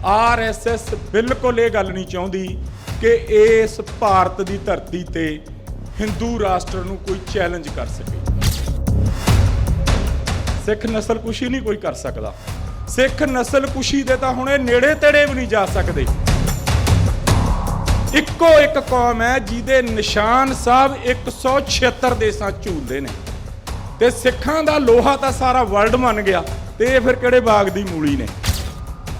RSS बिल्कुल ये गल नहीं चाहती कि इस भारत की धरती ते हिंदू राष्ट्र नूं कोई चैलेंज कर सके। सिख नस्ल कुशी नहीं कोई कर सकता। सिख नस्ल कुशी दे तां हुण इह नेड़े तेड़े भी नहीं जा सकते। इक्को एक कौम है जिहदे निशान साहब 176 देसां झूलदे ने ते सिखां दा लोहा तां सारा वर्ल्ड मन गया ते फिर किहड़े बाग दी मूली ने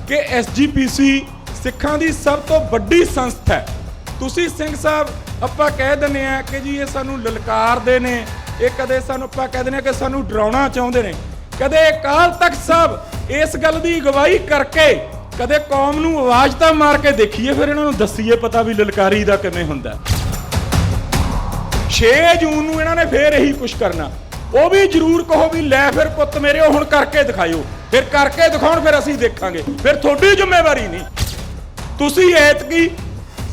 कि SGPC सिखां दी सब तो वड्डी संस्था है। तुसीं सिंह साहब आपां कह दिंदे आ कि जी ये सानूं ललकारदे ने, ये कदे सानूं आपां कह दिंदे आ कि सानूं डराउणा चाहुंदे ने, कदे अकाल तख्त साहब इस गल दी अगवाई करके कदे कौम नूं आवाज़ तां मार के देखिए, फिर इन्हां नूं दस्सीए पता भी ललकारी दा किवें हुंदा। 6 जून नूं इन्हां ने फिर यही कुछ करना, वो भी जरूर कहो भी लै फिर पुत्त मेरे हुण करके दिखाओ, फिर करके दिखाउण फिर असीं देखांगे, फिर तुहाडी जिम्मेवारी नहीं। तुसीं ऐतकी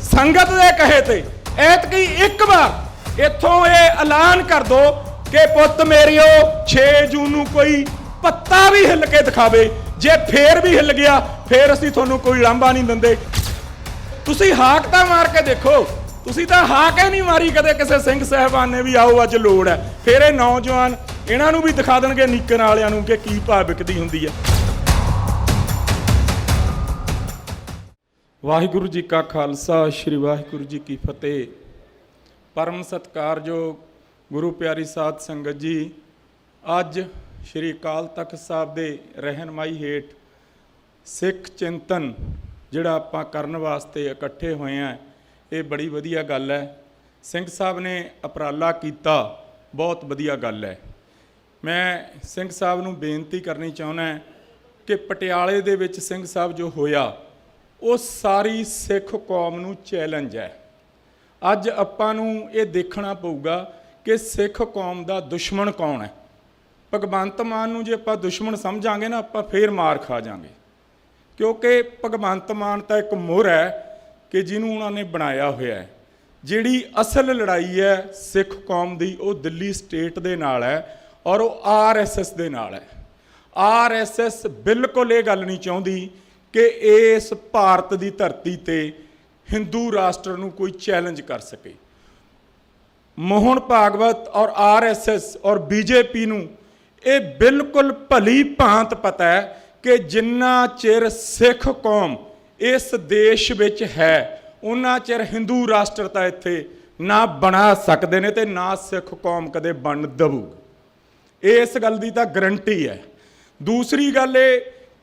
संगत दे कहे ते ऐतकी एक बार इत्थों ये ऐलान कर दो कि पुत्त मेरियो 6 जून नूं कोई पत्ता भी हिल के दिखावे, जे फिर भी हिल गया फिर असीं तुहानूं कोई लांभा नहीं दिंदे। तुसीं हाक तां मार के देखो, तुसीं तां हाक ही नहीं मारी कदे किसी सिंह साहिबान ने भी आओ अज लोड़ है, फिर ये नौजवान इन्हां नूं भी दिखा देणगे नीकण वालिआं नूं कि की भाव विकदी हुंदी है। वाहिगुरू जी का खालसा श्री वाहिगुरू जी की फतेह। परम सत्कारयोग गुरु प्यारी साध संगत जी, अज श्री अकाल तख्त साहब दे रहनमाई हेठ सिख चिंतन जिहड़ा आपां करन वास्ते इकट्ठे होए हैं, ये बड़ी वधिया गल है। सिंह साहब ने उपराला कीता, बहुत वधिया गल है। मैं सिंह साहब नूं बेनती करनी चाहुंदा कि पटियाले दे विच सिंह साहब जो होया वो सारी सिख कौम नूं चैलेंज है। अज आपां नूं ये देखना पऊगा कि सिख कौम दा दुश्मन कौन है। भगवंत मान नूं जे आपां दुश्मन समझांगे ना, आपां फिर मार खा जांगे, क्योंकि भगवंत मान तां एक मुहर है कि जिन्होंने उन्होंने बनाया होया है। जिहड़ी असल लड़ाई है सिख कौम दी वो दिल्ली स्टेट दे नाल है और वो RSS दे नाल है। RSS बिल्कुल ये गल नहीं चाहती कि इस भारत की धरती ते हिंदू राष्ट्र नूं कोई चैलेंज कर सके। मोहन भागवत और RSS और BJP नूं ये बिल्कुल भली भांत पता है कि जिन्ना चिर सिख कौम इस देश विच है उन्ना चिर हिंदू राष्ट्र तां इत्थे ना बना सकते ने ते ना सिख कौम कदे बन दवूगी। इस गल दी तां गरंटी है। दूसरी गल ये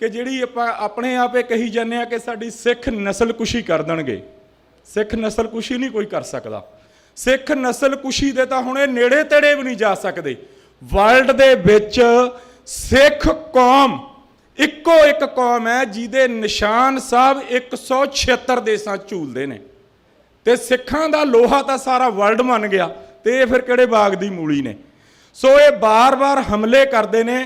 कि जिहड़ी आपां अपने आप ये कही जाने आ कि साडी सिख नस्ल कुशी कर देणगे, सिख नस्ल कुशी नहीं कोई कर सकता। सिख नस्ल कुशी दे तां हुण इह नेड़े तेड़े भी नहीं जा सकते। वर्ल्ड दे विच सिख कौम इक्को एक कौम है जिहदे निशान साहब 176 देसां झूलदे ने ते सिखां दा लोहा तां सारा वर्ल्ड मन गया ते फिर किहड़े बाग दी मूली ने। सो ये बार बार हमले करते हैं,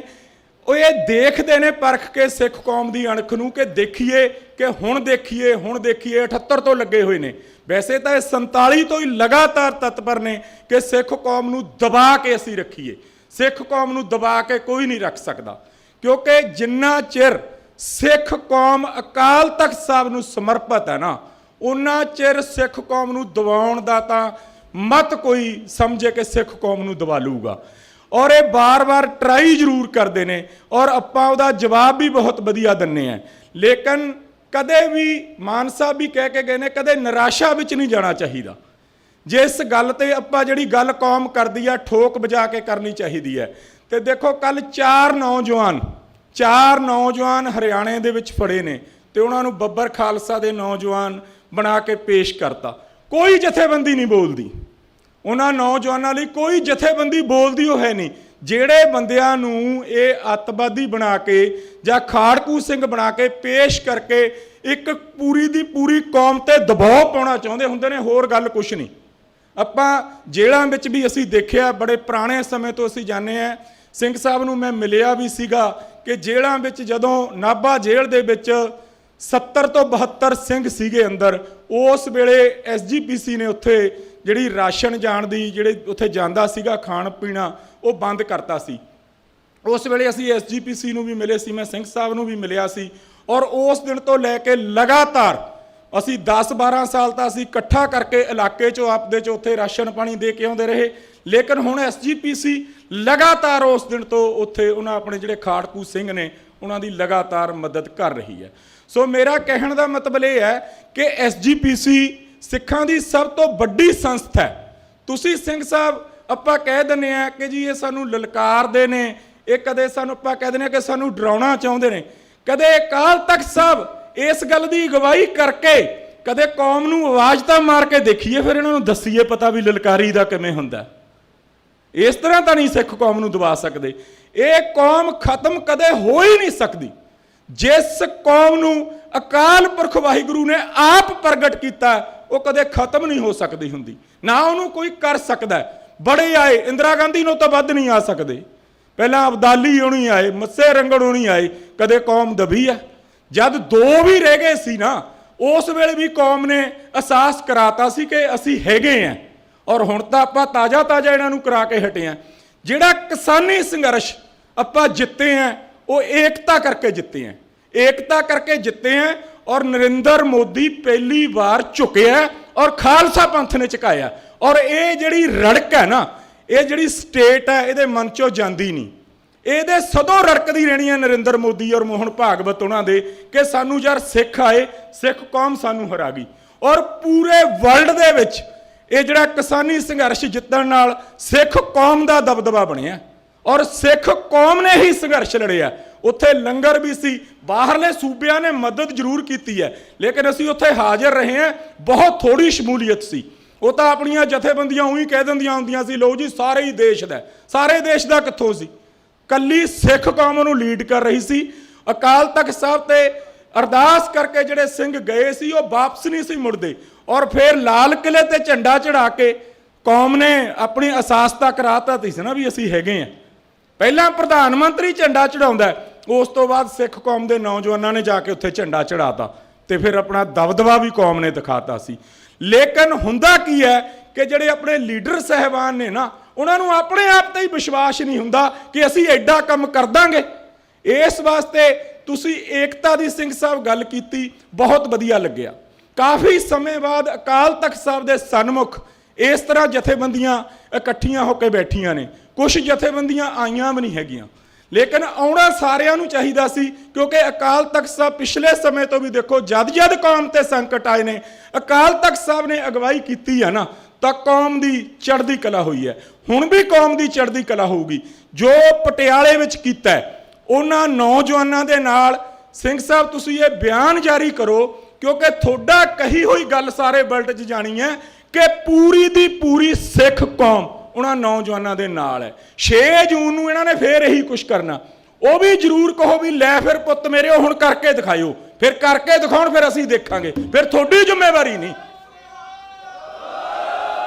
वो ये देखते हैं परख के सिख कौम की अणख नूं कि देखिए कि हुण देखिए 78 तो लगे हुए ने। वैसे तो 47 तो ही लगातार तत्पर ने कि सिख कौम नूं दबा के असीं रखीए। सिख कौम नूं दबा के कोई नहीं रख सकता, क्योंकि जिन्ना चिर सिख कौम अकाल तख्त साहब नूं समर्पित है ना, उन्ना चिर सिख कौम नूं दबाउण दा तां मत कोई समझे कि सिख कौम नूं दबा लूगा। और ये बार बार ट्राई जरूर करते हैं और आपां उहदा जवाब भी बहुत वधिया दिंदे हैं। लेकिन कदे भी मान साहब भी कह के गए ने, कदे निराशा विच नहीं जाना चाहिए। जिस गल ते आपां जिहड़ी गल कौम करदी है ठोक बजा के करनी चाहिए है। तो देखो कल 4 नौजवान हरियाणे दे विच फड़े ने ते उन्हां नूं बब्बर खालसा दे नौजवान बना के पेश करता। कोई जथेबंदी नहीं बोलती, उन्हां नौजवानों लई कोई जथेबंदी बोलती वो है नहीं। ਜਿਹੜੇ ਬੰਦਿਆਂ ਨੂੰ ਇਹ ਅੱਤਵਾਦੀ ਬਣਾ ਕੇ ਜਾਂ ਖਾੜਕੂ ਸਿੰਘ ਬਣਾ ਕੇ ਪੇਸ਼ ਕਰਕੇ ਇੱਕ ਪੂਰੀ ਦੀ ਪੂਰੀ ਕੌਮ ਤੇ ਦਬਾਅ ਪਾਉਣਾ ਚਾਹੁੰਦੇ ਹੁੰਦੇ ਨੇ, ਹੋਰ ਗੱਲ ਕੁਛ ਨਹੀਂ। ਆਪਾਂ ਜੇਲ੍ਹਾਂ ਵਿੱਚ ਵੀ ਅਸੀਂ ਦੇਖਿਆ, ਬੜੇ ਪੁਰਾਣੇ ਸਮੇਂ ਤੋਂ ਅਸੀਂ ਜਾਣਦੇ ਹਾਂ। ਸਿੰਘ ਸਾਹਿਬ ਨੂੰ ਮੈਂ ਮਿਲਿਆ ਵੀ ਸੀਗਾ ਕਿ ਜੇਲ੍ਹਾਂ ਵਿੱਚ ਜਦੋਂ ਨਾਭਾ ਜੇਲ੍ਹ ਦੇ ਵਿੱਚ 70 ਤੋਂ 72 ਸਿੰਘ ਸੀਗੇ ਅੰਦਰ, ਉਸ ਵੇਲੇ SGPC ਨੇ ਉੱਥੇ ਜਿਹੜੀ ਰਾਸ਼ਨ ਜਾਣ ਦੀ ਜਿਹੜੇ ਉੱਥੇ ਜਾਂਦਾ ਸੀਗਾ ਖਾਣ ਪੀਣਾ ਉਹ ਬੰਦ ਕਰਤਾ ਸੀ। ਉਸ ਵੇਲੇ ਅਸੀਂ SGPC ਨੂੰ ਵੀ ਮਿਲੇ ਸੀ, ਮੈਂ ਸਿੰਘ ਸਾਹਿਬ ਨੂੰ ਵੀ ਮਿਲਿਆ ਸੀ। और उस दिन तो लैके लगातार ਅਸੀਂ 10-12 ਸਾਲ ਤਾਂ ਅਸੀਂ ਇਕੱਠਾ ਕਰਕੇ ਇਲਾਕੇ 'ਚੋਂ ਆਪਦੇ 'ਚ ਉੱਥੇ ਰਾਸ਼ਨ ਪਾਣੀ ਦੇ ਕੇ ਆਉਂਦੇ ਰਹੇ, ਲੇਕਿਨ ਹੁਣ SGPC ਲਗਾਤਾਰ ਉਸ ਦਿਨ ਤੋਂ ਉੱਥੇ ਉਹਨਾਂ ਆਪਣੇ ਜਿਹੜੇ ਖਾੜਕੂ ਸਿੰਘ ਨੇ ਉਹਨਾਂ ਦੀ ਲਗਾਤਾਰ ਮਦਦ ਕਰ ਰਹੀ ਹੈ। ਸੋ ਮੇਰਾ ਕਹਿਣ ਦਾ ਮਤਲਬ ਇਹ ਹੈ ਕਿ SGPC ਸਿੱਖਾਂ ਦੀ ਸਭ ਤੋਂ ਵੱਡੀ ਸੰਸਥਾ ਹੈ। ਤੁਸੀਂ ਸਿੰਘ ਸਾਹਿਬ ਆਪਾਂ ਕਹਿ ਦਿੰਦੇ ਆ ਕਿ ਜੀ ਇਹ ਸਾਨੂੰ ਲਲਕਾਰਦੇ ਨੇ, ਇਹ ਕਦੇ ਸਾਨੂੰ ਆਪਾਂ ਕਹਿ ਦਿੰਦੇ ਆ ਕਿ ਸਾਨੂੰ ਡਰਾਉਣਾ ਚਾਹੁੰਦੇ ਨੇ, ਕਦੇ ਅਕਾਲ ਤਖਤ ਸਾਹਿਬ ਇਸ ਗੱਲ ਦੀ ਅਗਵਾਈ ਕਰਕੇ ਕਦੇ ਕੌਮ ਨੂੰ ਆਵਾਜ਼ ਤਾਂ ਮਾਰ ਕੇ ਦੇਖੀਏ, ਫਿਰ ਇਹਨਾਂ ਨੂੰ ਦੱਸੀਏ ਪਤਾ ਵੀ ਲਲਕਾਰੀ ਦਾ ਕਿਵੇਂ ਹੁੰਦਾ। ਇਸ ਤਰ੍ਹਾਂ ਤਾਂ ਨਹੀਂ ਸਿੱਖ ਕੌਮ ਨੂੰ ਦਬਾ ਸਕਦੇ। ਇਹ ਕੌਮ ਖਤਮ ਕਦੇ ਹੋ ਹੀ ਨਹੀਂ ਸਕਦੀ। ਜਿਸ ਕੌਮ ਨੂੰ ਅਕਾਲ ਪੁਰਖ ਵਾਹਿਗੁਰੂ ਨੇ ਆਪ ਪ੍ਰਗਟ ਕੀਤਾ ਉਹ ਕਦੇ ਖਤਮ ਨਹੀਂ ਹੋ ਸਕਦੀ ਹੁੰਦੀ, ਨਾ ਉਹਨੂੰ ਕੋਈ ਕਰ ਸਕਦਾ। ਬੜੇ ਆਏ, ਇੰਦਰਾ ਗਾਂਧੀ ਨੂੰ ਤਾਂ ਵੱਧ ਨਹੀਂ ਆ ਸਕਦੇ, ਪਹਿਲਾਂ ਅਬਦਾਲੀ ਹੋਣੀ ਆਏ, ਮੱਸੇ ਰੰਗੜ ਹੋਣੀ ਆਏ, ਕਦੇ ਕੌਮ ਦਬੀ ਆ। ਜਦ 2 ਵੀ ਰਹਿ ਗਏ ਸੀ ਨਾ, ਉਸ ਵੇਲੇ ਵੀ ਕੌਮ ਨੇ ਅਹਿਸਾਸ ਕਰਾਤਾ ਸੀ ਕਿ ਅਸੀਂ ਹੈਗੇ ਆ। ਔਰ ਹੁਣ ਤਾਂ ਆਪਾਂ ਤਾਜ਼ਾ ਇਹਨਾਂ ਨੂੰ ਕਰਾ ਕੇ ਹਟੇ ਆ। ਜਿਹੜਾ ਕਿਸਾਨੀ ਸੰਘਰਸ਼ ਆਪਾਂ ਜਿੱਤੇ ਆ ਉਹ ਏਕਤਾ ਕਰਕੇ ਜਿੱਤੇ ਆ, ਏਕਤਾ ਕਰਕੇ ਜਿੱਤੇ ਆ। ਔਰ ਨਰਿੰਦਰ ਮੋਦੀ ਪਹਿਲੀ ਵਾਰ ਝੁਕਿਆ ਔਰ ਖਾਲਸਾ ਪੰਥ ਨੇ ਝੁਕਾਇਆ। ਔਰ ਇਹ ਜਿਹੜੀ ਰੜਕ ਹੈ ਨਾ, ਇਹ ਜਿਹੜੀ ਸਟੇਟ ਹੈ ਇਹਦੇ ਮਨ ਚੋਂ ਜਾਂਦੀ ਨਹੀਂ, ਇਹਦੇ ਸਦੋਂ ਰੜਕਦੀ ਰਹਿਣੀ ਹੈ ਨਰਿੰਦਰ ਮੋਦੀ ਔਰ ਮੋਹਨ ਭਾਗਵਤ ਉਹਨਾਂ ਦੇ ਕਿ ਸਾਨੂੰ ਯਾਰ ਸਿੱਖ ਆਏ, ਸਿੱਖ ਕੌਮ ਸਾਨੂੰ ਹਰਾ ਗਈ। ਔਰ ਪੂਰੇ ਵਰਲਡ ਦੇ ਵਿੱਚ ਇਹ ਜਿਹੜਾ ਕਿਸਾਨੀ ਸੰਘਰਸ਼ ਜਿੱਤਣ ਨਾਲ ਸਿੱਖ ਕੌਮ ਦਾ ਦਬਦਬਾ ਬਣਿਆ ਔਰ ਸਿੱਖ ਕੌਮ ਨੇ ਹੀ ਸੰਘਰਸ਼ ਲੜਿਆ। ਉੱਥੇ ਲੰਗਰ ਵੀ ਸੀ, ਬਾਹਰਲੇ ਸੂਬਿਆਂ ਨੇ ਮਦਦ ਜ਼ਰੂਰ ਕੀਤੀ ਹੈ, ਲੇਕਿਨ ਅਸੀਂ ਉੱਥੇ ਹਾਜ਼ਰ ਰਹੇ ਹਾਂ, ਬਹੁਤ ਥੋੜੀ ਸ਼ਮੂਲੀਅਤ ਸੀ। ਉਹ ਤਾਂ ਆਪਣੀਆਂ ਜਥੇਬੰਦੀਆਂ ਉਹੀ ਕਹਿ ਦਿੰਦੀਆਂ ਹੁੰਦੀਆਂ ਸੀ, ਲਓ ਜੀ ਸਾਰੇ ਹੀ ਦੇਸ਼ ਦਾ। ਸਾਰੇ ਦੇਸ਼ ਦਾ ਕਿੱਥੋਂ ਸੀ? ਕੱਲੀ ਸਿੱਖ ਕੌਮ ਨੂੰ ਲੀਡ ਕਰ ਰਹੀ ਸੀ। ਅਕਾਲ ਤਖਤ ਸਾਹਿਬ ਤੇ ਅਰਦਾਸ ਕਰਕੇ ਜਿਹੜੇ ਸਿੰਘ ਗਏ ਸੀ ਉਹ ਵਾਪਸ ਨਹੀਂ ਸੀ ਮੁੜਦੇ। ਔਰ ਫਿਰ ਲਾਲ ਕਿਲੇ ਤੇ ਝੰਡਾ ਚੜਾ ਕੇ ਕੌਮ ਨੇ ਆਪਣੀ ਅਸਾਸਤਾ ਕਰਾਤਾ ਸੀ ਨਾ ਵੀ ਅਸੀਂ ਹੈਗੇ ਆ। ਪਹਿਲਾਂ ਪ੍ਰਧਾਨ ਮੰਤਰੀ ਝੰਡਾ ਚੜਾਉਂਦਾ, ਉਸ ਤੋਂ ਬਾਅਦ ਸਿੱਖ ਕੌਮ ਦੇ ਨੌਜਵਾਨਾਂ ਨੇ ਜਾ ਕੇ ਉੱਥੇ ਝੰਡਾ ਚੜਾਤਾ ਤੇ ਫਿਰ ਆਪਣਾ ਦਬਦਬਾ ਵੀ ਕੌਮ ਨੇ ਦਿਖਾਤਾ ਸੀ। ਲੇਕਿਨ ਹੁੰਦਾ ਕੀ ਹੈ ਕਿ ਜਿਹੜੇ ਆਪਣੇ ਲੀਡਰ ਸਾਹਿਬਾਨ ਨੇ ਨਾ, ਉਹਨਾਂ ਨੂੰ ਆਪਣੇ ਆਪ ਤੇ ਹੀ ਵਿਸ਼ਵਾਸ ਨਹੀਂ ਹੁੰਦਾ ਕਿ ਅਸੀਂ ਐਡਾ ਕੰਮ ਕਰ ਦਾਂਗੇ। ਇਸ ਵਾਸਤੇ ਤੁਸੀਂ ਏਕਤਾ ਦੀ ਸਿੰਘ ਸਾਹਿਬ ਗੱਲ ਕੀਤੀ, ਬਹੁਤ ਵਧੀਆ ਲੱਗਿਆ। ਕਾਫੀ ਸਮੇਂ ਬਾਅਦ ਅਕਾਲ ਤਖਤ ਸਾਹਿਬ ਦੇ ਸਨਮੁਖ ਇਸ ਤਰ੍ਹਾਂ ਜਥੇਬੰਦੀਆਂ ਇਕੱਠੀਆਂ ਹੋ ਕੇ ਬੈਠੀਆਂ ਨੇ। ਕੁਝ ਜਥੇਬੰਦੀਆਂ ਆਈਆਂ ਵੀ ਨਹੀਂ ਹੈਗੀਆਂ, ਲੇਕਿਨ ਆਉਣਾ ਸਾਰਿਆਂ ਨੂੰ ਚਾਹੀਦਾ ਸੀ, ਕਿਉਂਕਿ ਅਕਾਲ ਤਖਤ ਸਾਹਿਬ ਪਿਛਲੇ ਸਮੇਂ ਤੋਂ ਵੀ ਦੇਖੋ ਜਦ ਕੌਮ ਤੇ ਸੰਕਟ ਆਏ ਨੇ, ਅਕਾਲ ਤਖਤ ਸਾਹਿਬ ਨੇ ਅਗਵਾਈ ਕੀਤੀ ਹੈ ਨਾ, ਤਾਂ ਕੌਮ ਦੀ ਚੜ੍ਹਦੀ ਕਲਾ ਹੋਈ ਹੈ। ਹੁਣ ਵੀ ਕੌਮ ਦੀ ਚੜ੍ਹਦੀ ਕਲਾ ਹੋਊਗੀ। ਜੋ ਪਟਿਆਲੇ ਵਿੱਚ ਕੀਤਾ ਉਹਨਾਂ ਨੌਜਵਾਨਾਂ ਦੇ ਨਾਲ ਸਿੰਘ ਸਾਹਿਬ ਤੁਸੀਂ ਇਹ ਬਿਆਨ ਜਾਰੀ ਕਰੋ, ਕਿਉਂਕਿ ਤੁਹਾਡਾ ਕਹੀ ਹੋਈ ਗੱਲ ਸਾਰੇ ਵਰਲਡ 'ਚ ਜਾਣੀ ਹੈ ਕਿ ਪੂਰੀ ਦੀ ਪੂਰੀ ਸਿੱਖ ਕੌਮ ਉਹਨਾਂ ਨੌਜਵਾਨਾਂ ਦੇ ਨਾਲ ਹੈ। 6 ਜੂਨ ਨੂੰ ਇਹਨਾਂ ਨੇ ਫੇਰ ਇਹੀ ਕੁਛ ਕਰਨਾ। ਉਹ ਵੀ ਜ਼ਰੂਰ ਕਹੋ ਵੀ ਲੈ ਫਿਰ ਪੁੱਤ ਮੇਰੇ ਉਹ ਹੁਣ ਕਰਕੇ ਦਿਖਾਇਓ, ਫਿਰ ਕਰਕੇ ਦਿਖਾਉਣ, ਫਿਰ ਅਸੀਂ ਦੇਖਾਂਗੇ, ਫਿਰ ਤੁਹਾਡੀ ਜ਼ਿੰਮੇਵਾਰੀ ਨਹੀਂ।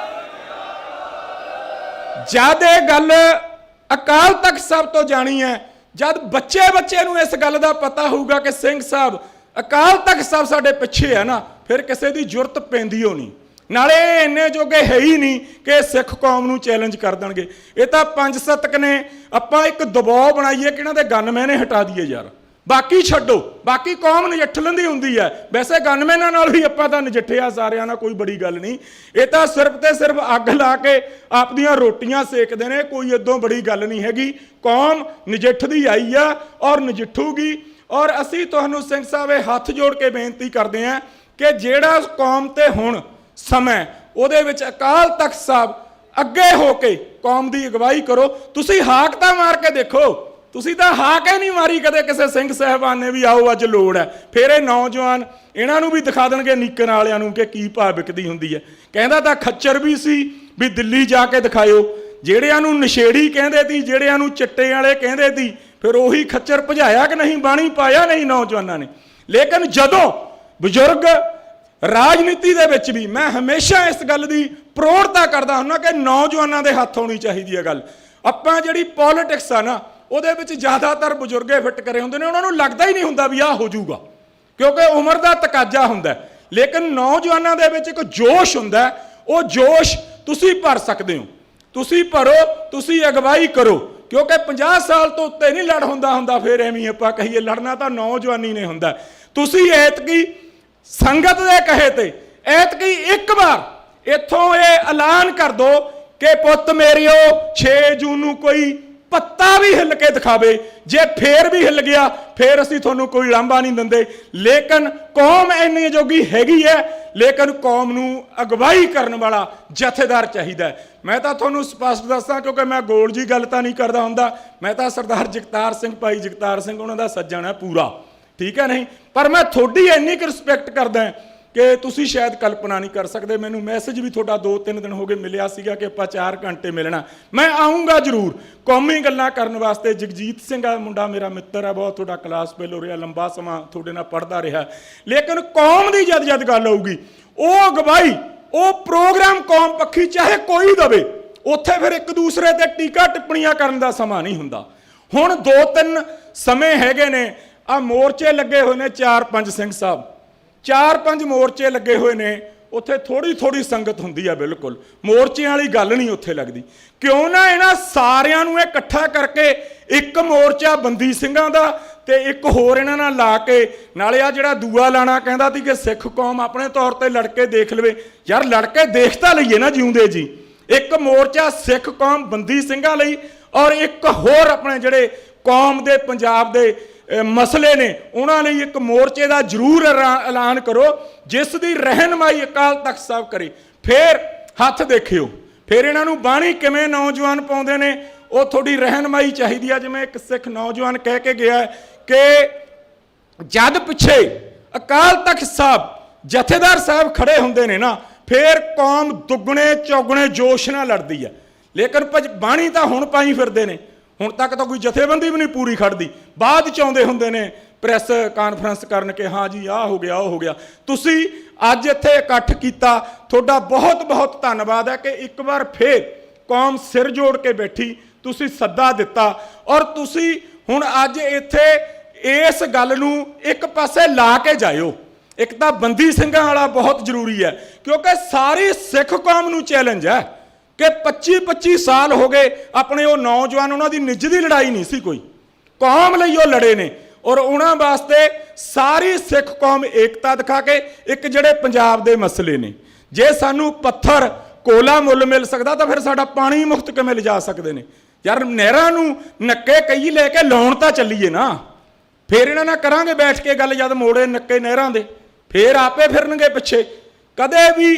ਜਦ ਇਹ ਗੱਲ ਅਕਾਲ ਤਖਤ ਸਾਹਿਬ ਤੋਂ ਜਾਣੀ ਹੈ, ਜਦ ਬੱਚੇ ਨੂੰ ਇਸ ਗੱਲ ਦਾ ਪਤਾ ਹੋਊਗਾ ਕਿ ਸਿੰਘ ਸਾਹਿਬ ਅਕਾਲ ਤਖਤ ਸਾਹਿਬ ਸਾਡੇ ਪਿੱਛੇ ਹੈ ਨਾ, ਫਿਰ ਕਿਸੇ ਦੀ ਜ਼ਰੂਰਤ ਪੈਂਦੀ ਹੋ ਨਹੀਂ। ਨਾਲੇ ਇੰਨੇ ਜੋਗੇ ਹੈ ਹੀ ਨਹੀਂ ਕਿ ਸਿੱਖ ਕੌਮ ਨੂੰ ਚੈਲੰਜ ਕਰ ਦੇਣਗੇ। ਇਹ ਤਾਂ 5 ਸਤਕ ਨੇ, ਆਪਾਂ ਇੱਕ ਦਬਾਅ ਬਣਾਈਏ ਕਿ ਇਹਨਾਂ ਦੇ ਗਨਮੈਨ ਹਟਾ ਦਈਏ ਯਾਰ, ਬਾਕੀ ਛੱਡੋ, ਬਾਕੀ ਕੌਮ ਨਜਿੱਠ ਲੈਂਦੀ ਹੁੰਦੀ ਹੈ। ਵੈਸੇ ਗਨਮੈਨਾਂ ਨਾਲ ਵੀ ਆਪਾਂ ਤਾਂ ਨਜਿੱਠਿਆ ਸਾਰਿਆਂ ਨਾਲ, ਕੋਈ ਬੜੀ ਗੱਲ ਨਹੀਂ। ਇਹ ਤਾਂ ਸਿਰਫ ਤੇ ਸਿਰਫ ਅੱਗ ਲਾ ਕੇ ਆਪਦੀਆਂ ਰੋਟੀਆਂ ਸੇਕਦੇ ਨੇ, ਕੋਈ ਇਦੋਂ ਬੜੀ ਗੱਲ ਨਹੀਂ ਹੈਗੀ। ਕੌਮ ਨਜਿੱਠਦੀ ਆਈ ਆ ਔਰ ਨਜਿੱਠੂਗੀ। ਔਰ ਅਸੀਂ ਤੁਹਾਨੂੰ ਸਿੰਘ ਸਾਹਿਬ ਇਹ ਹੱਥ ਜੋੜ ਕੇ ਬੇਨਤੀ ਕਰਦੇ ਹਾਂ ਕਿ ਜਿਹੜਾ ਕੌਮ ਤੇ ਹੁਣ ਸਮਾਂ ਉਹਦੇ ਵਿੱਚ ਅਕਾਲ ਤਖਤ ਸਾਹਿਬ ਅੱਗੇ ਹੋ ਕੇ ਕੌਮ ਦੀ ਅਗਵਾਈ ਕਰੋ। ਤੁਸੀਂ ਹਾਕ ਤਾਂ ਮਾਰ ਕੇ ਦੇਖੋ, ਤੁਸੀਂ ਤਾਂ ਹਾਕ ਹੀ ਨਹੀਂ ਮਾਰੀ ਕਦੇ ਕਿਸੇ ਸਿੰਘ ਸਾਹਿਬਾਨ ਨੇ ਵੀ ਆਓ ਅੱਜ ਲੋੜ ਹੈ। ਫਿਰ ਇਹ ਨੌਜਵਾਨ ਇਹਨਾਂ ਨੂੰ ਵੀ ਦਿਖਾ ਦੇਣਗੇ ਨੀਕਣ ਵਾਲਿਆਂ ਨੂੰ ਕਿ ਕੀ ਭਾਅ ਵਿਕਦੀ ਹੁੰਦੀ ਹੈ। ਕਹਿੰਦਾ ਤਾਂ ਖੱਚਰ ਵੀ ਸੀ ਵੀ ਦਿੱਲੀ ਜਾ ਕੇ ਦਿਖਾਇਓ। ਜਿਹੜਿਆਂ ਨੂੰ ਨਸ਼ੇੜੀ ਕਹਿੰਦੇ ਸੀ, ਜਿਹੜਿਆਂ ਨੂੰ ਚਿੱਟੇ ਵਾਲੇ ਕਹਿੰਦੇ ਸੀ, ਫਿਰ ਉਹੀ ਖੱਚਰ ਭਜਾਇਆ ਕਿ ਨਹੀਂ, ਬਾਣੀ ਪਾਇਆ ਨਹੀਂ ਨੌਜਵਾਨਾਂ ਨੇ। ਲੇਕਿਨ ਜਦੋਂ ਬਜ਼ੁਰਗ ਰਾਜਨੀਤੀ ਦੇ ਵਿੱਚ ਵੀ, ਮੈਂ ਹਮੇਸ਼ਾ ਇਸ ਗੱਲ ਦੀ ਪ੍ਰੋੜਤਾ ਕਰਦਾ ਹੁੰਦਾ ਕਿ ਨੌਜਵਾਨਾਂ ਦੇ ਹੱਥ ਹੋਣੀ ਚਾਹੀਦੀ ਹੈ ਗੱਲ। ਆਪਾਂ ਜਿਹੜੀ ਪੋਲਿਟਿਕਸ ਆ ਨਾ, ਉਹਦੇ ਵਿੱਚ ਜ਼ਿਆਦਾਤਰ ਬਜ਼ੁਰਗੇ ਫਿੱਟ ਕਰੇ ਹੁੰਦੇ ਨੇ, ਉਹਨਾਂ ਨੂੰ ਲੱਗਦਾ ਹੀ ਨਹੀਂ ਹੁੰਦਾ ਵੀ ਆਹ ਹੋ ਜਾਊਗਾ, ਕਿਉਂਕਿ ਉਮਰ ਦਾ ਤਕਾਜ਼ਾ ਹੁੰਦਾ। ਲੇਕਿਨ ਨੌਜਵਾਨਾਂ ਦੇ ਵਿੱਚ ਇੱਕ ਜੋਸ਼ ਹੁੰਦਾ, ਉਹ ਜੋਸ਼ ਤੁਸੀਂ ਭਰ ਸਕਦੇ ਹੋ। ਤੁਸੀਂ ਭਰੋ, ਤੁਸੀਂ ਅਗਵਾਈ ਕਰੋ। क्योंकि 50 साल तो उत्ते नहीं लड़ हुंदा फिर एवें आपां कहीए लड़ना तो नौजवानी ने हुंदा। तुसीं ऐतकी संगत दे कहे ते ऐतकी एक बार इत्थों ये ऐलान कर दो कि पुत्त मेरियो 6 जून नूं कोई पत्ता भी हिल के दिखावे, जे फिर भी हिल गया फिर असीं तुहानूं कोई लांभा नहीं दिंदे। लेकिन कौम इन्नी जोगी हैगी है, लेकिन कौम नूं अगवाई करने वाला जथेदार चाहिदा। मैं तो तुहानूं स्पष्ट दसां क्योंकि मैं गोल जी गल तां नहीं करदा हुंदा, मैं तो सरदार जगतार सिंह भाई जगतार सिंह उन्हां दा सज्जण है पूरा, ठीक है नहीं, पर मैं थोड़ी इन्नी क रिस्पैक्ट करदा कि तुसीं शायद कल्पना नहीं कर सकते। मैनूं मैसेज भी थोड़ा 2-3 दिन हो गए मिलिया सीगा कि आपां 4 घंटे मिलना, मैं आऊँगा जरूर कौमी गल्लां करन वास्ते। जगजीत सिंह आ मुंडा मेरा मित्र है, बहुत थोड़ा क्लास फेलो रहा, लंबा समा थोड़े नाल पढ़दा रहा, लेकिन कौम की जद जद गल आऊगी वो अगवाई वो प्रोग्राम कौम पक्षी चाहे कोई दवे, उत्थे फिर एक दूसरे ते टीका टिप्पणियां करन दा समा नहीं हुंदा। हुण 2-3 समय हैगे ने, आ मोर्चे लगे हुए ने 4-5 सिंह साहब, 4-5 मोर्चे लगे हुए ने, उत्थे थोड़ी थोड़ी संगत हुंदी है, बिल्कुल मोर्चे वाली गल नहीं उत्थे लगदी। क्यों ना इन्हां सारियां नूं इकट्ठा करके एक मोर्चा बंदी ਸਿੰਘਾਂ ਦਾ ते एक होर इन्हां नाल ला के नाले आ जिहड़ा दूआ लाना कहंदा सी कि सिख कौम अपने तौर ते लड़के देख लवे, यार लड़के देख तां लईए ना जिउंदे जी। एक मोर्चा सिख कौम बंदी ਸਿੰਘਾਂ ਲਈ और एक होर अपने जिहड़े कौम दे पंजाब दे मसले ने उन्हां लई एक मोर्चे का जरूर ऐलान करो जिस दी रहनमाई अकाल तख्त साहब करे। फिर हथ देखियो, फिर इन्हां नूं बाणी किवें नौजवान पाउंदे ने, वो थोड़ी रहनमाई चाहिदी है। जिवें एक सिख नौजवान कह के गया कि जद पिछे अकाल तख्त साहब जथेदार साहब खड़े हुंदे ने ना, फिर कौम दुगने चौगने जोश नाल लड़दी है। लेकिन बाणी तां हुण पाई फिरदे ने, हुण तक तो कोई जथेबंदी भी नहीं पूरी खड़दी, बाद च आउंदे हुंदे ने प्रैस कानफ्रेंस करन के हाँ जी आ हो गया, वो हो गया। तुसीं अज इत्थे इकट्ठ कीता, तुहाडा बहुत बहुत धन्नवाद है कि एक बार फिर कौम सिर जोड़ के बैठी, तुसीं सद्दा दिता और तुसीं हुण अज इत्थे इस गल नूं एक पासे ला के जाइओ। एक तां बंदी ਸਿੰਘਾਂ वाला बहुत जरूरी है क्योंकि सारी सिख कौम नूं चैलेंज है कि 25-25 साल हो गए अपने वो नौजवान, उन्हों की निज की लड़ाई नहीं सी कोई, कौम लई वो लड़े ने और उन्होंने वास्ते सारी सिख कौम एकता दिखा के एक जड़े पंजाब दे मसले ने, जे सानू पत्थर कोला मुल मिल सकता तो फिर साडा पानी मुफ्त किवें लिजा सकते हैं यार। नहरां नूं नक्के कई लेके लाउण तां चलीए ना, फिर इन्हां नाल करांगे बैठ के गल, जद मोड़े नक्के नहरां दे फिर आपे फिरनगे पिछे। कदे भी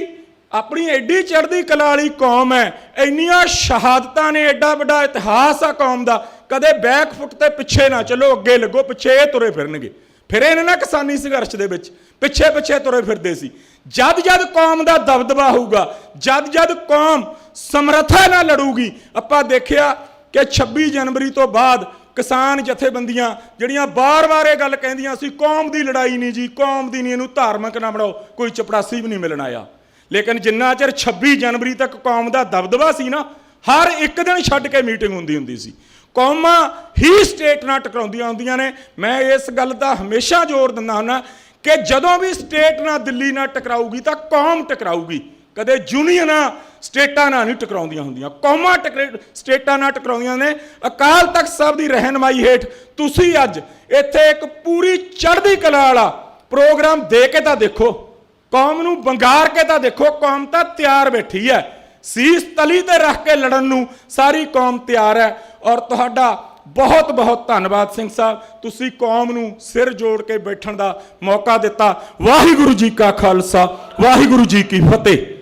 अपनी एडी चढ़दी कला वाली कौम है, इन्नियां शहादतां ने, एडा वड्डा इतिहास आ कौम दा, कदे बैक फुट ते पिछे ना चलो, अगे लगो, पिछे ये तुरे फिरनगे। फिर इन्हां ना किसानी संघर्ष दे विच पिछे पिछे तुरे फिरदे सी। जद जद कौम दा दबदबा होऊगा, जद जद कौम समर्था नाल लड़ूगी। आपां देखिया कि 26 जनवरी तो बाद किसान जथेबंदियां जिहड़ियां बार-बार ये गल कहिंदियां सी कौम दी लड़ाई नहीं जी, कौम दी नहीं, इहनूं धार्मिक ना बनाओ, कोई चपड़ासी भी नहीं मिलण आया। लेकिन जिन्ना चिर 26 जनवरी तक कौम का दबदबा सी ना, हर एक दिन छड्ड के मीटिंग हुंदी सी। कौमां ही स्टेट नाल टकराउंदियां हुंदियां ने। मैं इस गल दा हमेशा जोर दिंदा हुंदा कि जदों भी स्टेट ना दिल्ली नाल टकराऊगी तां कौम टकराऊगी, कदे यूनीयन स्टेटां नाल नहीं टकराउंदियां हुंदियां, कौमां स्टेटां नाल टकराउंदियां ने। अकाल तख्त साहब की रहनमाई हेठ तुसीं अज इत्थे एक पूरी चढ़दी कला वाला प्रोग्राम दे के तां देखो, कौम नूं बंगार के तां देखो, कौम तां तैयार बैठी है, सीस तली ते रख के लड़न नूं सारी कौम तैयार है। और तुहाडा बहुत बहुत धन्नवाद सिंह साहब, तुसीं कौम नूं सिर जोड़ के बैठण दा मौका दिता। वाहिगुरू जी का खालसा, वाहिगुरू जी की फतेह।